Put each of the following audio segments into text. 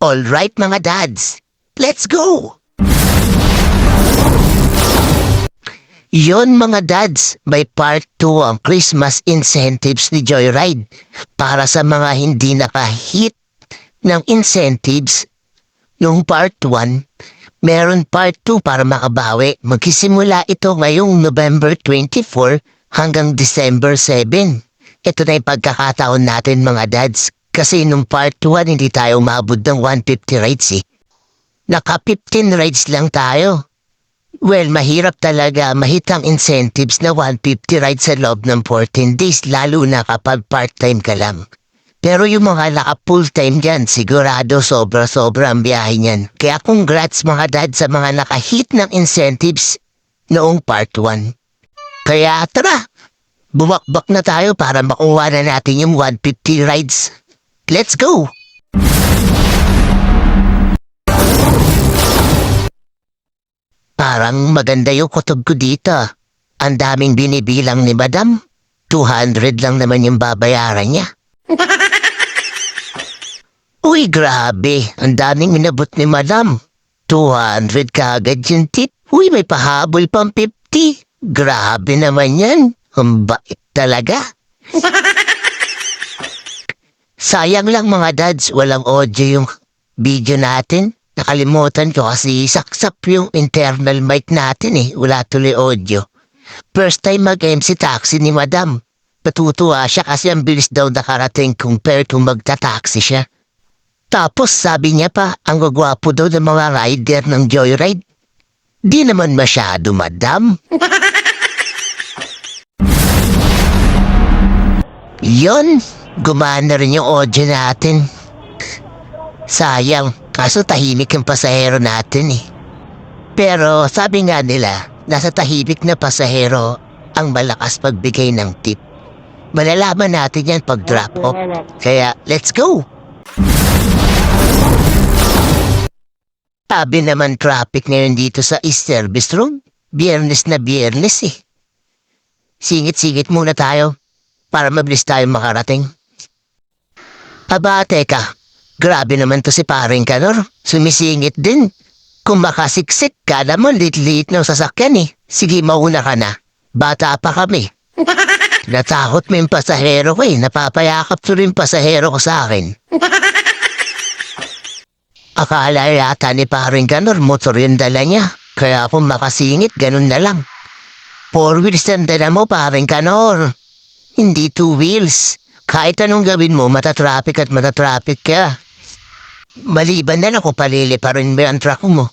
Alright mga dads, let's go! Yon mga dads, may part 2 ang Christmas incentives ni Joyride. Para sa mga hindi nakahit ng incentives, yung part 1, meron part 2 para makabawi. Magsisimula ito ngayong November 24 hanggang December 7. Ito na yung pagkakataon natin mga dads. Kasi nung part 1 hindi tayo umabot ng 150 rides eh. Naka 15 rides lang tayo. Well, mahirap talaga mahitang incentives na 150 rides sa loob ng 14 days lalo na kapag part-time ka lang. Pero yung mga naka full-time dyan, sigurado sobra-sobra ang biyahe niyan. Kaya congrats mga dad sa mga nakahit ng incentives noong part 1. Kaya tara, bumakbak na tayo para makuha na natin yung 150 rides. Let's go! Parang maganda yung kutob ko dito. Ang daming binibilang ni Madam. 200 lang naman yung babayaran niya. Uy, grabe. Ang daming minabot ni Madam. 200 kaagad yung tip. Uy, may pahabol pang 50. Grabe naman yan. Ang bait talaga. Sayang lang mga dads, walang audio yung video natin. Nakalimutan ko kasi saksap yung internal mic natin eh. Wala tuloy audio. First time mag-MC taxi ni Madam. Patutuwa siya kasi ang bilis daw nakarating compared kung magta-taxi siya. Tapos sabi niya pa, ang gagwapo daw ng mga rider ng Joyride. Di naman masyado, Madam. Yon, gumana rin yung audio natin. Sayang, kaso tahimik yung pasahero natin eh. Pero sabi nga nila, nasa tahimik na pasahero ang malakas pagbigay ng tip. Malalaman natin yan pag drop off. Kaya let's go! Sabi naman traffic ngayon dito sa East Service Road. Biyernes na biyernes eh. Singit-singit muna tayo para mabilis tayo makarating. Aba, teka. Grabe naman to si paring Kanor. Sumisingit din. Kung makasiksik ka naman, lit-lit ng sasakyan eh. Sige, mauna ka na. Bata pa kami. Natakot mo yung pasahero ko eh. Napapayakap to rin pasahero ko sa akin. Akala yata ni paring Kanor, motor yung dala niya. Kaya kung makasingit, ganun na lang. 4 wheels ang dala mo, paring Kanor. Hindi 2 wheels. Kahit anong gawin mo, matatraffic at matatraffic ka. Maliban na lang kung palili pa rin ba ang truck mo.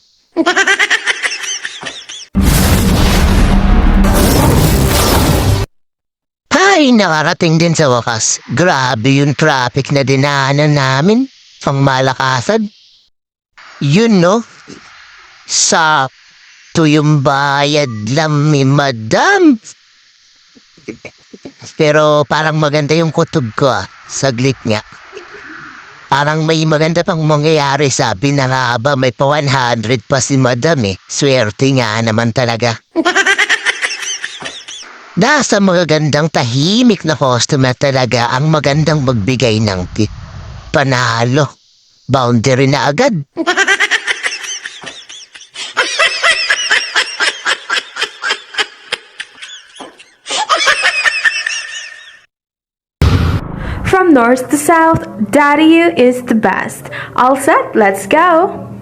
Ay, nakarating din sa wakas. Grabe yung traffic na dinaanan namin. Pang malakasan. Yun no? Sakto yung bayad lang ni Madam. Pero parang maganda yung kutob ko saglit nga. Parang may maganda pang mangyayari sabi na nga ba may pa 100 pa si Madam eh. Swerte nga naman talaga. Nasa magagandang tahimik na customer talaga ang magandang magbigay ng tip. Panalo. Boundary na agad. From north to south, Daddy U is the best. All set, let's go!